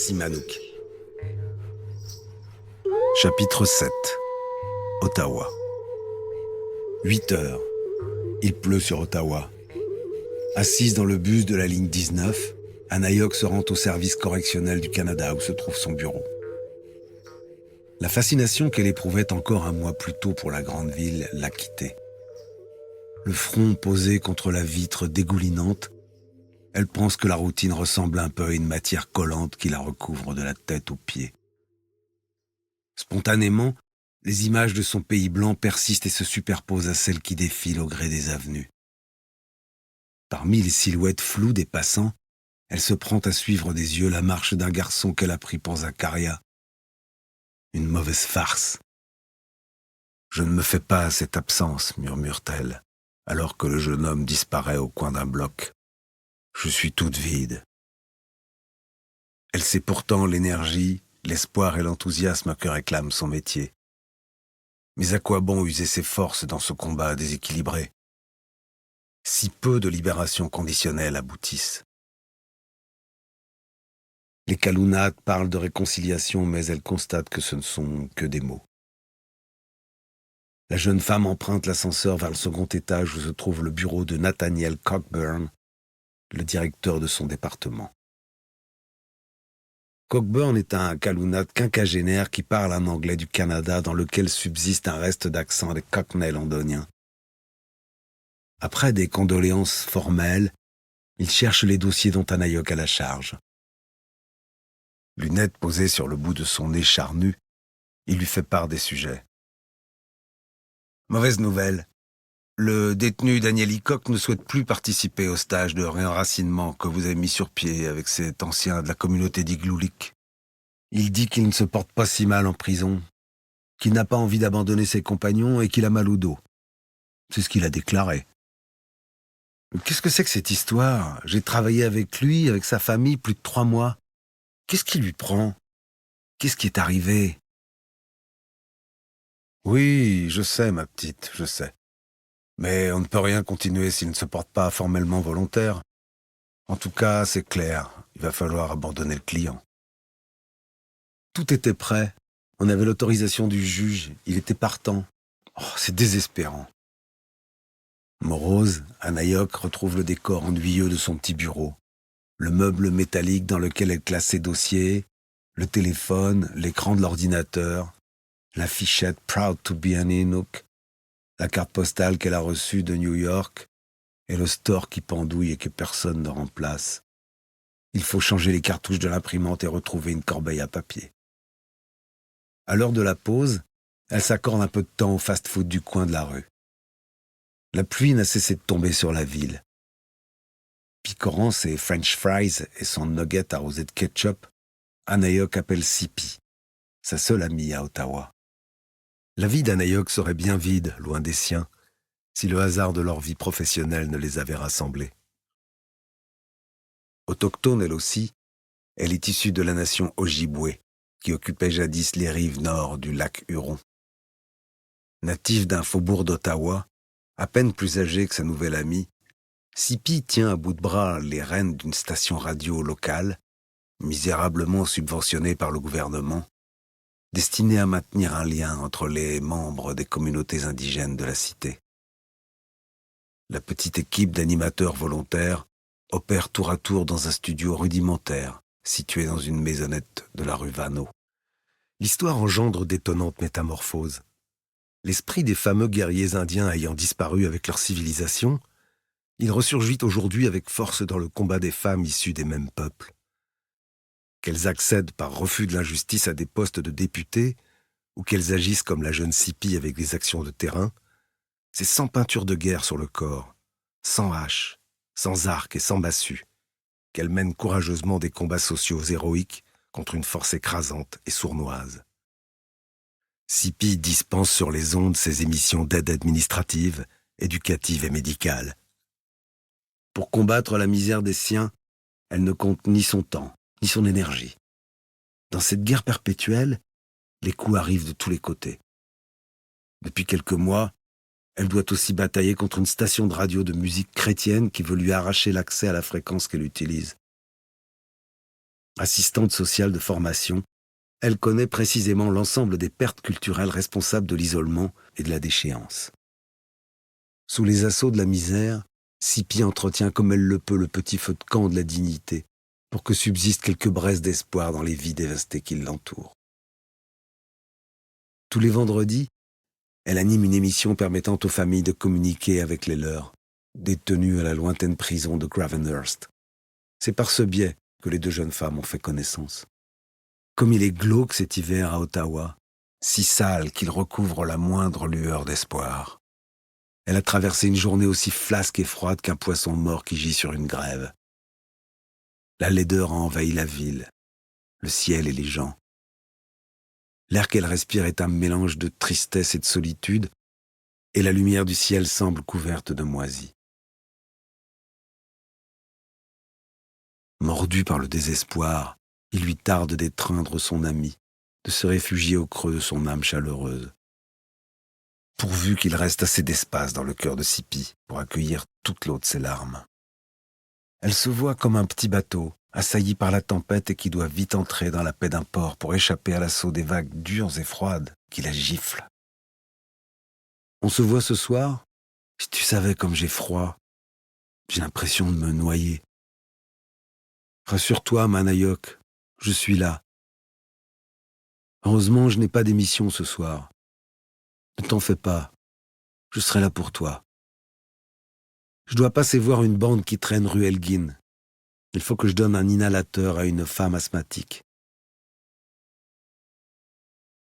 Simonouk. Chapitre 7. Ottawa. 8 heures. Il pleut sur Ottawa. Assise dans le bus de la ligne 19, Anayok se rend au service correctionnel du Canada où se trouve son bureau. La fascination qu'elle éprouvait encore un mois plus tôt pour la grande ville l'a quittée. Le front posé contre la vitre dégoulinante, elle pense que la routine ressemble un peu à une matière collante qui la recouvre de la tête aux pieds. Spontanément, les images de son pays blanc persistent et se superposent à celles qui défilent au gré des avenues. Parmi les silhouettes floues des passants, elle se prend à suivre des yeux la marche d'un garçon qu'elle a pris pour Zakaria. Une mauvaise farce. « Je ne me fais pas à cette absence, murmure-t-elle, alors que le jeune homme disparaît au coin d'un bloc. Je suis toute vide. » Elle sait pourtant l'énergie, l'espoir et l'enthousiasme que réclame son métier. Mais à quoi bon user ses forces dans ce combat déséquilibré? Si peu de libérations conditionnelles aboutissent. Les Kalunat parlent de réconciliation, mais elle constate que ce ne sont que des mots. La jeune femme emprunte l'ascenseur vers le second étage où se trouve le bureau de Nathaniel Cockburn, le directeur de son département. Cockburn est un Kalunat quinquagénaire qui parle un anglais du Canada dans lequel subsiste un reste d'accent des Cockney londoniens. Après des condoléances formelles, il cherche les dossiers dont Anayok a la charge. Lunettes posées sur le bout de son nez charnu, il lui fait part des sujets. Mauvaise nouvelle. Le détenu Daniel Hickok ne souhaite plus participer au stage de réenracinement que vous avez mis sur pied avec cet ancien de la communauté d'Igloolik. Il dit qu'il ne se porte pas si mal en prison, qu'il n'a pas envie d'abandonner ses compagnons et qu'il a mal au dos. C'est ce qu'il a déclaré. Qu'est-ce que c'est que cette histoire? J'ai travaillé avec lui, avec sa famille, plus de 3 mois. Qu'est-ce qui lui prend? Qu'est-ce qui est arrivé? Oui, je sais, ma petite, je sais. Mais on ne peut rien continuer s'il ne se porte pas formellement volontaire. En tout cas, c'est clair, il va falloir abandonner le client. Tout était prêt. On avait l'autorisation du juge, il était partant. Oh, c'est désespérant. Morose, Anayok retrouve le décor ennuyeux de son petit bureau. Le meuble métallique dans lequel elle classe ses dossiers, le téléphone, l'écran de l'ordinateur, la fichette Proud to be an Inuk, la carte postale qu'elle a reçue de New York et le store qui pendouille et que personne ne remplace. Il faut changer les cartouches de l'imprimante et retrouver une corbeille à papier. À l'heure de la pause, elle s'accorde un peu de temps au fast-food du coin de la rue. La pluie n'a cessé de tomber sur la ville. Picorant ses French fries et son nugget arrosé de ketchup, Anayok appelle Sipi, sa seule amie à Ottawa. La vie d'Anayok serait bien vide, loin des siens, si le hasard de leur vie professionnelle ne les avait rassemblés. Autochtone elle aussi, elle est issue de la nation Ojibwe, qui occupait jadis les rives nord du lac Huron. Native d'un faubourg d'Ottawa, à peine plus âgée que sa nouvelle amie, Sipi tient à bout de bras les rênes d'une station radio locale, misérablement subventionnée par le gouvernement, destinée à maintenir un lien entre les membres des communautés indigènes de la cité. La petite équipe d'animateurs volontaires opère tour à tour dans un studio rudimentaire, situé dans une maisonnette de la rue Vanneau. L'histoire engendre d'étonnantes métamorphoses. L'esprit des fameux guerriers indiens ayant disparu avec leur civilisation, il ressurgit aujourd'hui avec force dans le combat des femmes issues des mêmes peuples. Qu'elles accèdent par refus de l'injustice à des postes de députés, ou qu'elles agissent comme la jeune Sipi avec des actions de terrain, c'est sans peinture de guerre sur le corps, sans hache, sans arc et sans massue, qu'elles mènent courageusement des combats sociaux héroïques contre une force écrasante et sournoise. Sipi dispense sur les ondes ses émissions d'aide administrative, éducative et médicale. Pour combattre la misère des siens, elle ne compte ni son temps, ni son énergie. Dans cette guerre perpétuelle, les coups arrivent de tous les côtés. Depuis quelques mois, elle doit aussi batailler contre une station de radio de musique chrétienne qui veut lui arracher l'accès à la fréquence qu'elle utilise. Assistante sociale de formation, elle connaît précisément l'ensemble des pertes culturelles responsables de l'isolement et de la déchéance. Sous les assauts de la misère, Sipi entretient comme elle le peut le petit feu de camp de la dignité pour que subsistent quelques braises d'espoir dans les vies dévastées qui l'entourent. Tous les vendredis, elle anime une émission permettant aux familles de communiquer avec les leurs, détenues à la lointaine prison de Gravenhurst. C'est par ce biais que les deux jeunes femmes ont fait connaissance. Comme il est glauque cet hiver à Ottawa, si sale qu'il recouvre la moindre lueur d'espoir. Elle a traversé une journée aussi flasque et froide qu'un poisson mort qui gît sur une grève. La laideur a envahi la ville, le ciel et les gens. L'air qu'elle respire est un mélange de tristesse et de solitude, et la lumière du ciel semble couverte de moisis. Mordu par le désespoir, il lui tarde d'étreindre son ami, de se réfugier au creux de son âme chaleureuse. Pourvu qu'il reste assez d'espace dans le cœur de Sipi pour accueillir toute l'eau de ses larmes. Elle se voit comme un petit bateau, assailli par la tempête et qui doit vite entrer dans la paix d'un port pour échapper à l'assaut des vagues dures et froides qui la giflent. On se voit ce soir? Si tu savais comme j'ai froid, j'ai l'impression de me noyer. Rassure-toi, Manayok, je suis là. Heureusement, je n'ai pas d'émission ce soir. Ne t'en fais pas, je serai là pour toi. Je dois passer voir une bande qui traîne rue Elgin. Il faut que je donne un inhalateur à une femme asthmatique.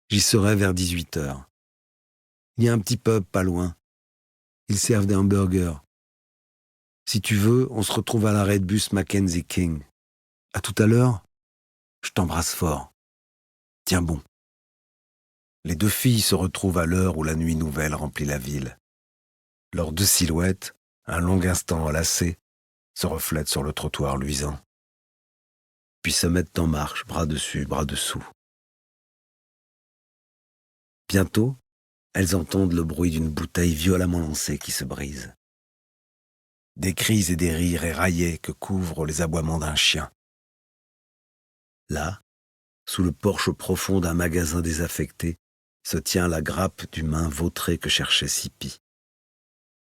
J'y serai vers 18h. Il y a un petit pub pas loin. Ils servent des hamburgers. Si tu veux, on se retrouve à l'arrêt de bus Mackenzie King. À tout à l'heure, je t'embrasse fort. Tiens bon. Les deux filles se retrouvent à l'heure où la nuit nouvelle remplit la ville. Leurs deux silhouettes, un long instant enlacées, se reflètent sur le trottoir luisant. Puis se mettent en marche, bras dessus, bras dessous. Bientôt, elles entendent le bruit d'une bouteille violemment lancée qui se brise. Des cris et des rires éraillés que couvrent les aboiements d'un chien. Là, sous le porche profond d'un magasin désaffecté, se tient la grappe d'humains vautrés que cherchait Sipi.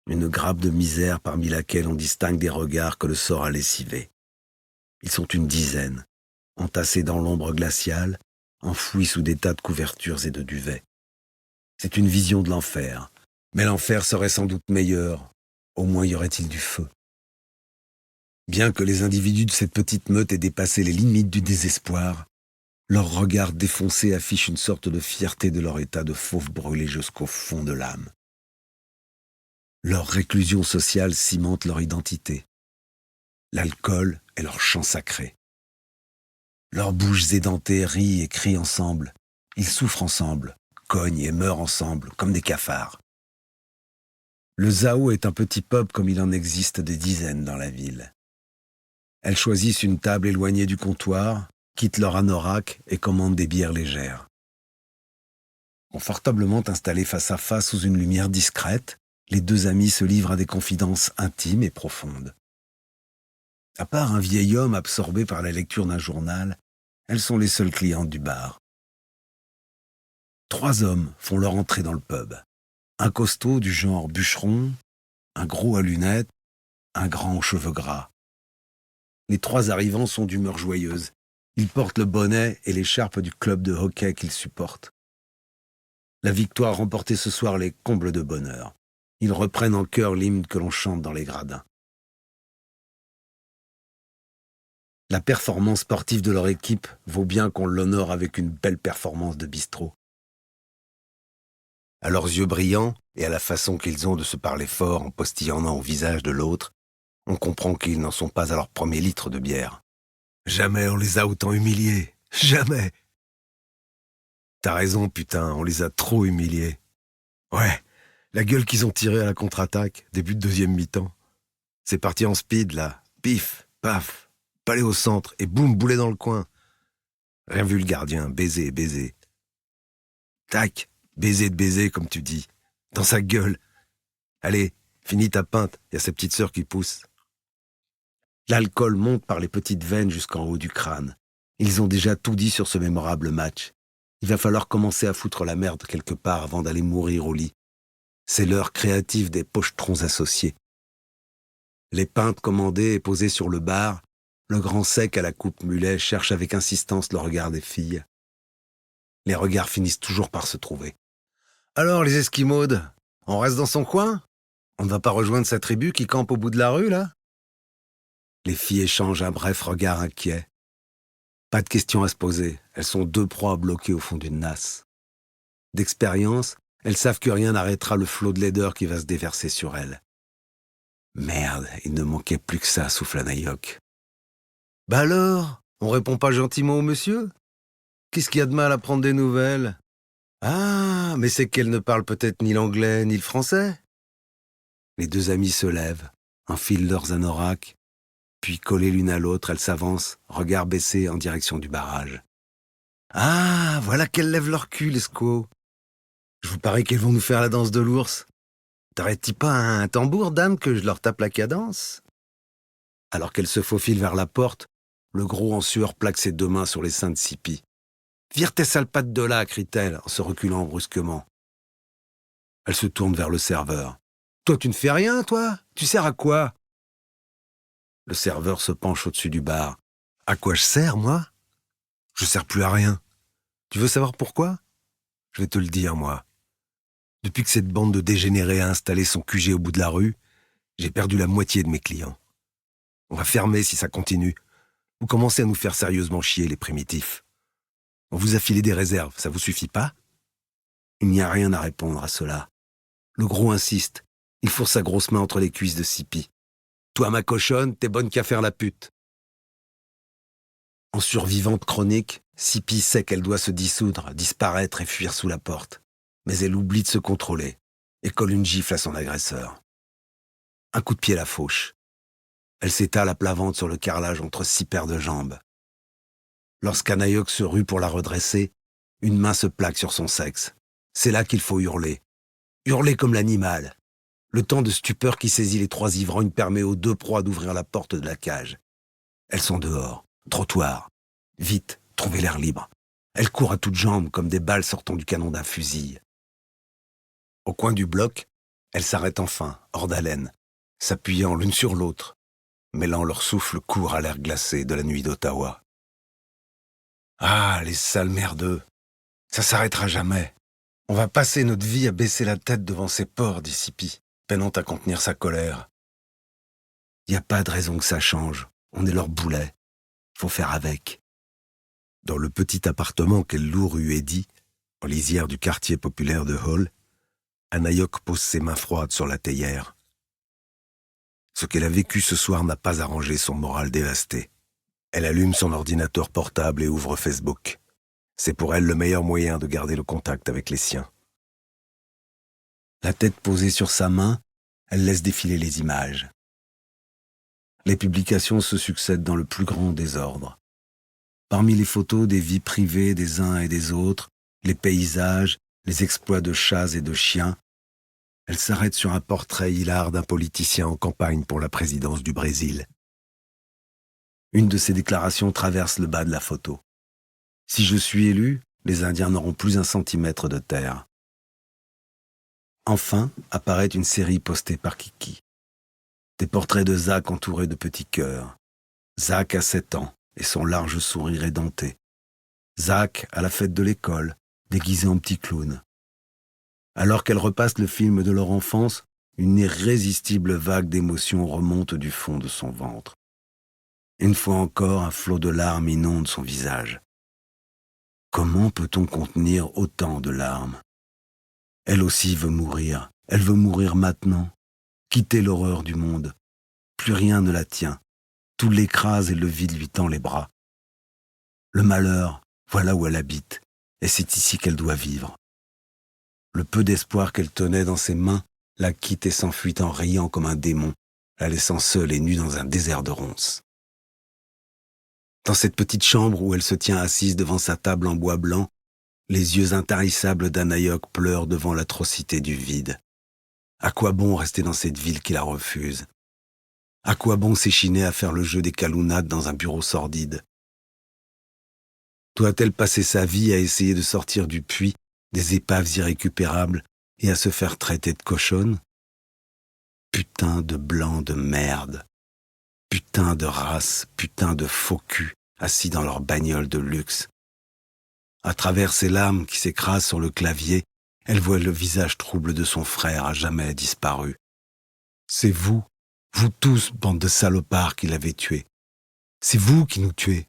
Une grappe de misère parmi laquelle on distingue des regards que le sort a lessivés. Ils sont une dizaine, entassés dans l'ombre glaciale, enfouis sous des tas de couvertures et de duvets. C'est une vision de l'enfer, mais l'enfer serait sans doute meilleur, au moins y aurait-il du feu. Bien que les individus de cette petite meute aient dépassé les limites du désespoir, leurs regards défoncés affichent une sorte de fierté de leur état de fauve brûlé jusqu'au fond de l'âme. Leur réclusion sociale cimente leur identité. L'alcool est leur chant sacré. Leurs bouches édentées rient et crient ensemble. Ils souffrent ensemble, cognent et meurent ensemble, comme des cafards. Le Zao est un petit pub comme il en existe des dizaines dans la ville. Elles choisissent une table éloignée du comptoir, quittent leur anorak et commandent des bières légères. Confortablement installées face à face sous une lumière discrète, les deux amies se livrent à des confidences intimes et profondes. À part un vieil homme absorbé par la lecture d'un journal, elles sont les seules clientes du bar. 3 hommes font leur entrée dans le pub. Un costaud du genre bûcheron, un gros à lunettes, un grand aux cheveux gras. Les 3 arrivants sont d'humeur joyeuse. Ils portent le bonnet et l'écharpe du club de hockey qu'ils supportent. La victoire remportée ce soir les comble de bonheur. Ils reprennent en chœur l'hymne que l'on chante dans les gradins. La performance sportive de leur équipe vaut bien qu'on l'honore avec une belle performance de bistrot. À leurs yeux brillants et à la façon qu'ils ont de se parler fort en postillonnant au visage de l'autre, on comprend qu'ils n'en sont pas à leur premier litre de bière. Jamais on les a autant humiliés. Jamais. T'as raison, putain, on les a trop humiliés. Ouais, la gueule qu'ils ont tirée à la contre-attaque, début de deuxième mi-temps. C'est parti en speed, là. Pif, paf, palais au centre et boum, boulet dans le coin. Rien vu le gardien, baiser, baiser. Tac, baiser de baiser, comme tu dis. Dans sa gueule. Allez, finis ta pinte, y a ces petites sœurs qui poussent. L'alcool monte par les petites veines jusqu'en haut du crâne. Ils ont déjà tout dit sur ce mémorable match. Il va falloir commencer à foutre la merde quelque part avant d'aller mourir au lit. C'est l'heure créative des pochetrons associés. Les pintes commandées et posées sur le bar, le grand sec à la coupe mulet cherche avec insistance le regard des filles. Les regards finissent toujours par se trouver. « Alors, les Esquimaudes, on reste dans son coin ? On ne va pas rejoindre sa tribu qui campe au bout de la rue, là ?» Les filles échangent un bref regard inquiet. Pas de questions à se poser, elles sont deux proies bloquées au fond d'une nasse. D'expérience, elles savent que rien n'arrêtera le flot de laideur qui va se déverser sur elles. Merde, il ne manquait plus que ça, souffle Anaïok. « Bah alors, on répond pas gentiment au monsieur ? Qu'est-ce qu'il y a de mal à prendre des nouvelles ? Ah, mais c'est qu'elle ne parle peut-être ni l'anglais ni le français. » Les deux amies se lèvent, enfilent leurs anoraks, puis collées l'une à l'autre, elles s'avancent, regard baissé en direction du barrage. « Ah, voilà qu'elles lèvent leur cul, les squaws. Je vous parie qu'elles vont nous faire la danse de l'ours. T'aurais-tu pas un tambour, dame, que je leur tape la cadence ?» Alors qu'elle se faufile vers la porte, le gros en sueur plaque ses deux mains sur les seins de Sipi. « Vire tes sales pattes de là !» crie-t-elle en se reculant brusquement. Elle se tourne vers le serveur. « Toi, tu ne fais rien, toi ? Tu sers à quoi ?» Le serveur se penche au-dessus du bar. « À quoi je sers, moi ? Je sers plus à rien. Tu veux savoir pourquoi ? Je vais te le dire, moi. Depuis que cette bande de dégénérés a installé son QG au bout de la rue, j'ai perdu la moitié de mes clients. On va fermer si ça continue. Vous commencez à nous faire sérieusement chier, les primitifs. On vous a filé des réserves, ça vous suffit pas ? » Il n'y a rien à répondre à cela. Le gros insiste. Il fourre sa grosse main entre les cuisses de Sipi. « Toi, ma cochonne, t'es bonne qu'à faire la pute. » En survivante chronique, Sipi sait qu'elle doit se dissoudre, disparaître et fuir sous la porte. Mais elle oublie de se contrôler et colle une gifle à son agresseur. Un coup de pied la fauche. Elle s'étale à plat ventre sur le carrelage entre 6 paires de jambes. Lorsqu'Anaïok se rue pour la redresser, une main se plaque sur son sexe. C'est là qu'il faut hurler. Hurler comme l'animal. Le temps de stupeur qui saisit les 3 ivrognes permet aux 2 proies d'ouvrir la porte de la cage. Elles sont dehors. Trottoir. Vite, trouvez l'air libre. Elles courent à toutes jambes comme des balles sortant du canon d'un fusil. Au coin du bloc, elles s'arrêtent enfin, hors d'haleine, s'appuyant l'une sur l'autre, mêlant leur souffle court à l'air glacé de la nuit d'Ottawa. Ah, les sales merdeux. Ça s'arrêtera jamais. On va passer notre vie à baisser la tête devant ces porcs, dit Sipi, peinant à contenir sa colère. Y a pas de raison que ça change. On est leur boulet. Faut faire avec. Dans le petit appartement qu'elle loue rue Eddy, en lisière du quartier populaire de Hull, Anaïok pose ses mains froides sur la théière. Ce qu'elle a vécu ce soir n'a pas arrangé son moral dévasté. Elle allume son ordinateur portable et ouvre Facebook. C'est pour elle le meilleur moyen de garder le contact avec les siens. La tête posée sur sa main, elle laisse défiler les images. Les publications se succèdent dans le plus grand désordre. Parmi les photos des vies privées des uns et des autres, les paysages, les exploits de chats et de chiens, elle s'arrête sur un portrait hilar d'un politicien en campagne pour la présidence du Brésil. Une de ses déclarations traverse le bas de la photo. « Si je suis élu, les Indiens n'auront plus 1 centimètre de terre. » Enfin, apparaît une série postée par Kiki. Des portraits de Zach entourés de petits cœurs. Zach a 7 ans et son large sourire édenté. Zach à la fête de l'école, déguisé en petit clown. Alors qu'elle repasse le film de leur enfance, une irrésistible vague d'émotions remonte du fond de son ventre. Une fois encore, un flot de larmes inonde son visage. Comment peut-on contenir autant de larmes ? Elle aussi veut mourir. Elle veut mourir maintenant. Quitter l'horreur du monde. Plus rien ne la tient. Tout l'écrase et le vide lui tend les bras. Le malheur, voilà où elle habite, et c'est ici qu'elle doit vivre. Le peu d'espoir qu'elle tenait dans ses mains la quitte et s'enfuit en riant comme un démon, la laissant seule et nue dans un désert de ronces. Dans cette petite chambre où elle se tient assise devant sa table en bois blanc, les yeux intarissables d'Anaïok pleurent devant l'atrocité du vide. À quoi bon rester dans cette ville qui la refuse ? À quoi bon s'échiner à faire le jeu des calounades dans un bureau sordide ? Doit-elle passer sa vie à essayer de sortir du puits des épaves irrécupérables et à se faire traiter de cochonne? Putain de blanc de merde. Putain de race, putain de faux cul, assis dans leur bagnole de luxe. À travers ses larmes qui s'écrasent sur le clavier, elle voit le visage trouble de son frère à jamais disparu. C'est vous, vous tous, bande de salopards, qui l'avez tué. C'est vous qui nous tuez.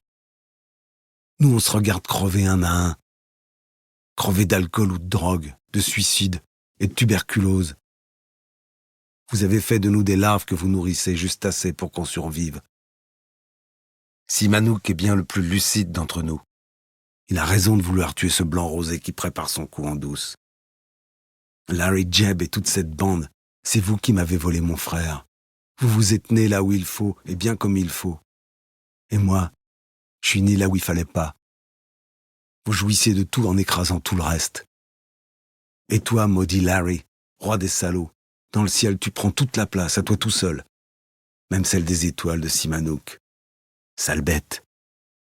Nous, on se regarde crever un à un. Crever d'alcool ou de drogue, de suicide et de tuberculose. Vous avez fait de nous des larves que vous nourrissez juste assez pour qu'on survive. Simonouk est bien le plus lucide d'entre nous. Il a raison de vouloir tuer ce blanc rosé qui prépare son coup en douce. Larry Jebb et toute cette bande, c'est vous qui m'avez volé mon frère. Vous vous êtes né là où il faut et bien comme il faut. Et moi, je suis né là où il fallait pas. Vous jouissiez de tout en écrasant tout le reste. Et toi, maudit Larry, roi des salauds, dans le ciel tu prends toute la place, à toi tout seul. Même celle des étoiles de Simonouk. Sale bête,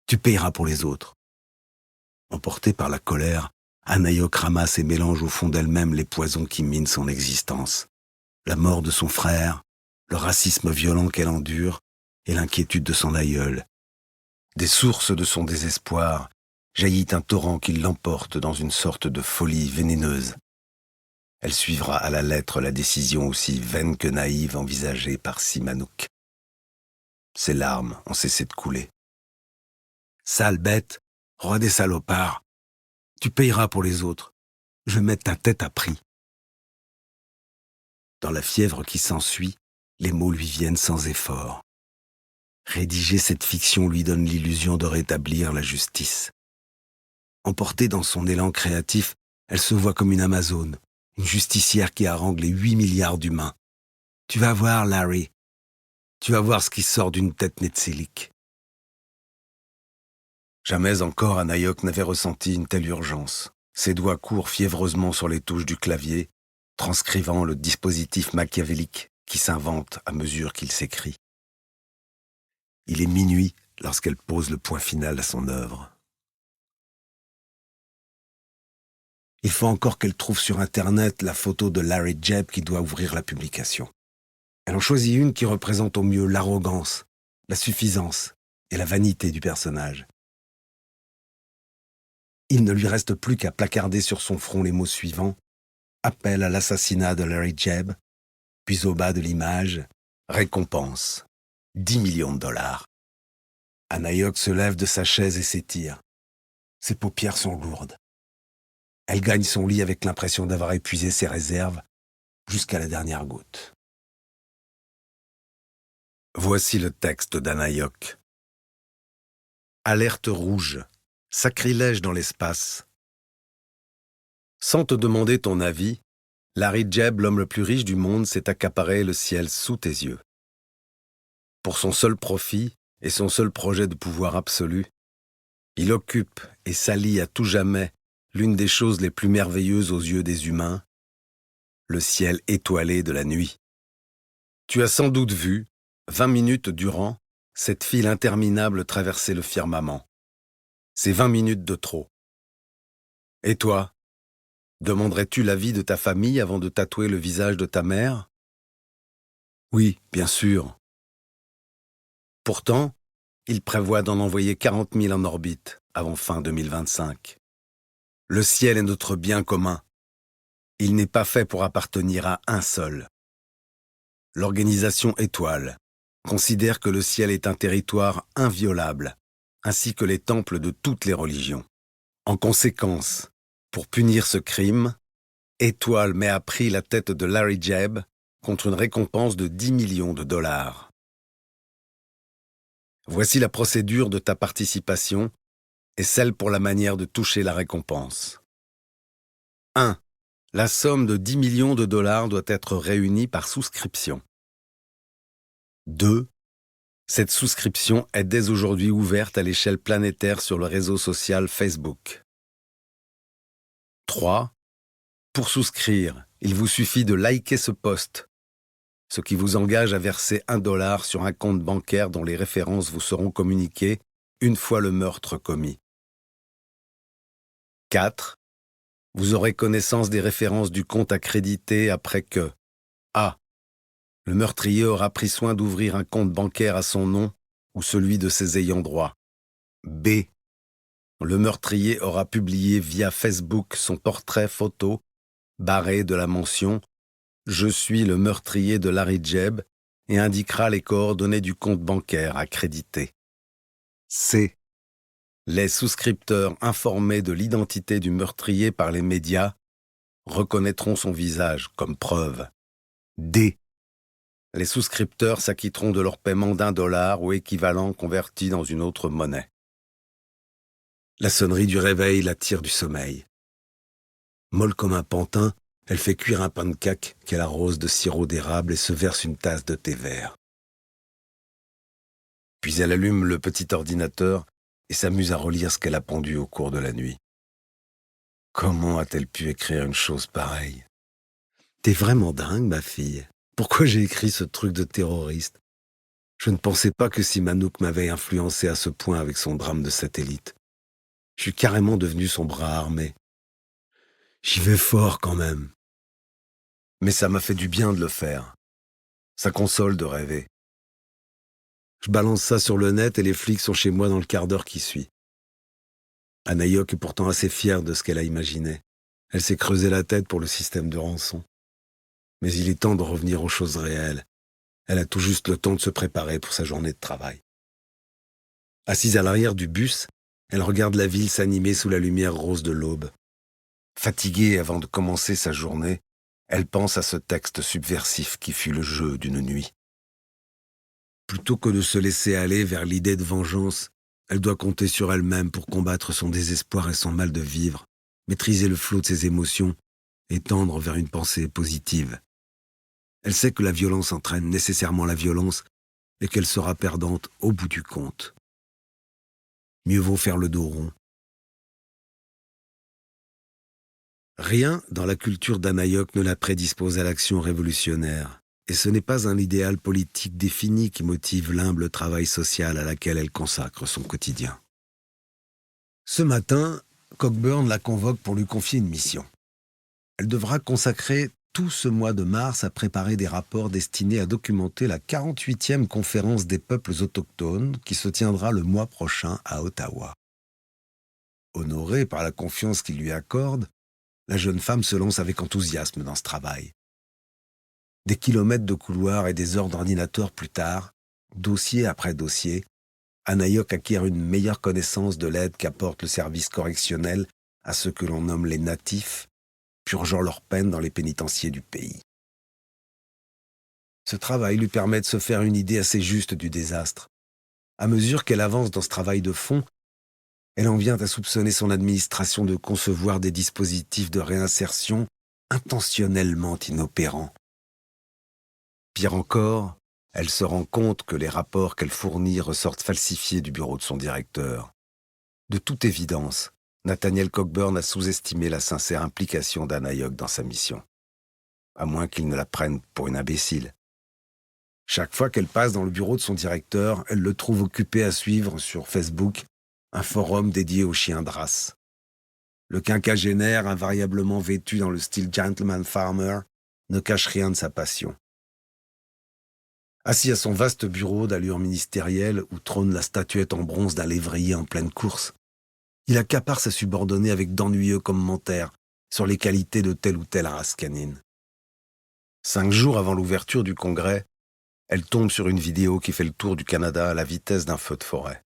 tu payeras pour les autres. Emportée par la colère, Anayok ramasse et mélange au fond d'elle-même les poisons qui minent son existence. La mort de son frère, le racisme violent qu'elle endure et l'inquiétude de son aïeul. Des sources de son désespoir jaillit un torrent qui l'emporte dans une sorte de folie vénéneuse. Elle suivra à la lettre la décision aussi vaine que naïve envisagée par Simonouk. Ses larmes ont cessé de couler. Sale bête, roi des salopards, tu payeras pour les autres. Je vais mettre ta tête à prix. Dans la fièvre qui s'ensuit, les mots lui viennent sans effort. Rédiger cette fiction lui donne l'illusion de rétablir la justice. Emportée dans son élan créatif, elle se voit comme une Amazone, une justicière qui harangue les 8 milliards d'humains. Tu vas voir, Larry. Tu vas voir ce qui sort d'une tête Netzelik. Jamais encore Anayok n'avait ressenti une telle urgence. Ses doigts courent fiévreusement sur les touches du clavier, transcrivant le dispositif machiavélique qui s'invente à mesure qu'il s'écrit. Il est minuit lorsqu'elle pose le point final à son œuvre. Il faut encore qu'elle trouve sur Internet la photo de Larry Jebb qui doit ouvrir la publication. Elle en choisit une qui représente au mieux l'arrogance, la suffisance et la vanité du personnage. Il ne lui reste plus qu'à placarder sur son front les mots suivants: appel à l'assassinat de Larry Jebb, puis au bas de l'image, récompense, 10 millions de dollars. Anayok se lève de sa chaise et s'étire. Ses paupières sont lourdes. Elle gagne son lit avec l'impression d'avoir épuisé ses réserves jusqu'à la dernière goutte. Voici le texte d'Anayok. Alerte rouge. Sacrilège dans l'espace. Sans te demander ton avis, Larry Jebb, l'homme le plus riche du monde, s'est accaparé le ciel sous tes yeux. Pour son seul profit et son seul projet de pouvoir absolu, il occupe et s'allie à tout jamais l'une des choses les plus merveilleuses aux yeux des humains, le ciel étoilé de la nuit. Tu as sans doute vu, 20 minutes durant, cette file interminable traverser le firmament. C'est 20 minutes de trop. Et toi, demanderais-tu l'avis de ta famille avant de tatouer le visage de ta mère? Oui, bien sûr. Pourtant, il prévoit d'en envoyer 40 000 en orbite avant fin 2025. Le ciel est notre bien commun. Il n'est pas fait pour appartenir à un seul. L'organisation Étoile considère que le ciel est un territoire inviolable, ainsi que les temples de toutes les religions. En conséquence, pour punir ce crime, Étoile met à prix la tête de Larry Jebb contre une récompense de 10 millions de dollars. Voici la procédure de ta participation et celle pour la manière de toucher la récompense. 1. La somme de 10 millions de dollars doit être réunie par souscription. 2. Cette souscription est dès aujourd'hui ouverte à l'échelle planétaire sur le réseau social Facebook. 3. Pour souscrire, il vous suffit de liker ce post, ce qui vous engage à verser $1 sur un compte bancaire dont les références vous seront communiquées une fois le meurtre commis. 4. Vous aurez connaissance des références du compte accrédité après que A. Le meurtrier aura pris soin d'ouvrir un compte bancaire à son nom ou celui de ses ayants droit. B. Le meurtrier aura publié via Facebook son portrait photo barré de la mention « Je suis le meurtrier de Larry Jebb » et indiquera les coordonnées du compte bancaire accrédité. C. Les souscripteurs informés de l'identité du meurtrier par les médias reconnaîtront son visage comme preuve. D. Les souscripteurs s'acquitteront de leur paiement d'$1 ou équivalent converti dans une autre monnaie. La sonnerie du réveil la tire du sommeil. Molle comme un pantin, elle fait cuire un pancake qu'elle arrose de sirop d'érable et se verse une tasse de thé vert. Puis elle allume le petit ordinateur et s'amuse à relire ce qu'elle a pondu au cours de la nuit. Comment a-t-elle pu écrire une chose pareille? T'es vraiment dingue, ma fille. Pourquoi j'ai écrit ce truc de terroriste? Je ne pensais pas que Sihanouk m'avait influencé à ce point avec son drame de satellite. Je suis carrément devenu son bras armé. J'y vais fort quand même. Mais ça m'a fait du bien de le faire. Ça console de rêver. Je balance ça sur le net et les flics sont chez moi dans le quart d'heure qui suit. Anayok est pourtant assez fière de ce qu'elle a imaginé. Elle s'est creusé la tête pour le système de rançon. Mais il est temps de revenir aux choses réelles. Elle a tout juste le temps de se préparer pour sa journée de travail. Assise à l'arrière du bus, elle regarde la ville s'animer sous la lumière rose de l'aube. Fatiguée avant de commencer sa journée, elle pense à ce texte subversif qui fut le jeu d'une nuit. Plutôt que de se laisser aller vers l'idée de vengeance, elle doit compter sur elle-même pour combattre son désespoir et son mal de vivre, maîtriser le flot de ses émotions et tendre vers une pensée positive. Elle sait que la violence entraîne nécessairement la violence et qu'elle sera perdante au bout du compte. Mieux vaut faire le dos rond. Rien dans la culture d'Anayok ne la prédispose à l'action révolutionnaire, et ce n'est pas un idéal politique défini qui motive l'humble travail social à laquelle elle consacre son quotidien. Ce matin, Cockburn la convoque pour lui confier une mission. Elle devra consacrer tout ce mois de mars à préparer des rapports destinés à documenter la 48e conférence des peuples autochtones qui se tiendra le mois prochain à Ottawa. Honorée par la confiance qu'il lui accorde, la jeune femme se lance avec enthousiasme dans ce travail. Des kilomètres de couloirs et des heures d'ordinateur plus tard, dossier après dossier, Anayok acquiert une meilleure connaissance de l'aide qu'apporte le service correctionnel à ceux que l'on nomme les natifs, purgeant leur peine dans les pénitenciers du pays. Ce travail lui permet de se faire une idée assez juste du désastre. À mesure qu'elle avance dans ce travail de fond, elle en vient à soupçonner son administration de concevoir des dispositifs de réinsertion intentionnellement inopérants. Pire encore, elle se rend compte que les rapports qu'elle fournit ressortent falsifiés du bureau de son directeur. De toute évidence, Nathaniel Cockburn a sous-estimé la sincère implication d'Anayok dans sa mission. À moins qu'il ne la prenne pour une imbécile. Chaque fois qu'elle passe dans le bureau de son directeur, elle le trouve occupé à suivre sur Facebook un forum dédié aux chiens de race. Le quinquagénaire, invariablement vêtu dans le style gentleman farmer, ne cache rien de sa passion. Assis à son vaste bureau d'allure ministérielle où trône la statuette en bronze d'un lévrier en pleine course, il accapare sa subordonnée avec d'ennuyeux commentaires sur les qualités de telle ou telle race canine. 5 jours avant l'ouverture du congrès, elle tombe sur une vidéo qui fait le tour du Canada à la vitesse d'un feu de forêt.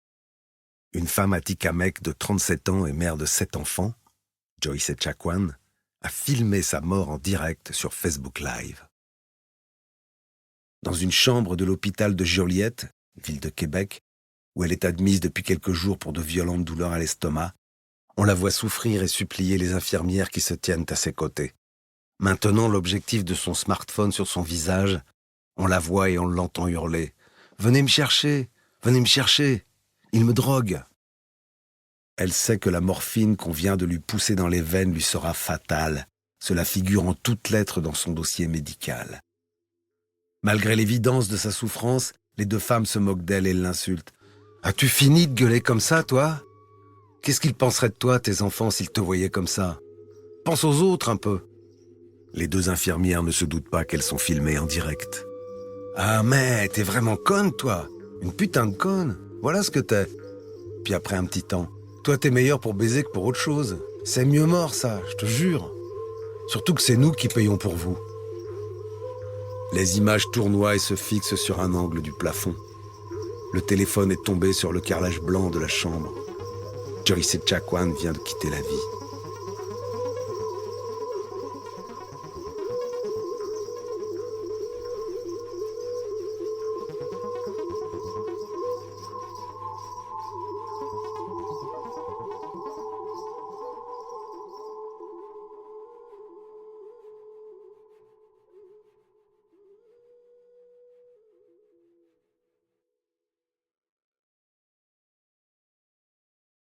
Une femme atikamekw de 37 ans et mère de 7 enfants, Joyce Echaquan, a filmé sa mort en direct sur Facebook Live. Dans une chambre de l'hôpital de Joliette, ville de Québec, où elle est admise depuis quelques jours pour de violentes douleurs à l'estomac, on la voit souffrir et supplier les infirmières qui se tiennent à ses côtés. Maintenant l'objectif de son smartphone sur son visage, on la voit et on l'entend hurler « Venez me chercher, il me drogue !» Elle sait que la morphine qu'on vient de lui pousser dans les veines lui sera fatale. Cela figure en toutes lettres dans son dossier médical. Malgré l'évidence de sa souffrance, les 2 femmes se moquent d'elle et l'insultent. « As-tu fini de gueuler comme ça, toi ? Qu'est-ce qu'ils penseraient de toi, tes enfants, s'ils te voyaient comme ça? Pense aux autres un peu. Les deux infirmières ne se doutent pas qu'elles sont filmées en direct. Ah mais, t'es vraiment conne, toi. Une putain de conne. Voilà ce que t'es. Puis après un petit temps, toi t'es meilleur pour baiser que pour autre chose. C'est mieux mort, ça, je te jure. Surtout que c'est nous qui payons pour vous. Les images tournoient et se fixent sur un angle du plafond. Le téléphone est tombé sur le carrelage blanc de la chambre. Joyce Echaquan vient de quitter la vie.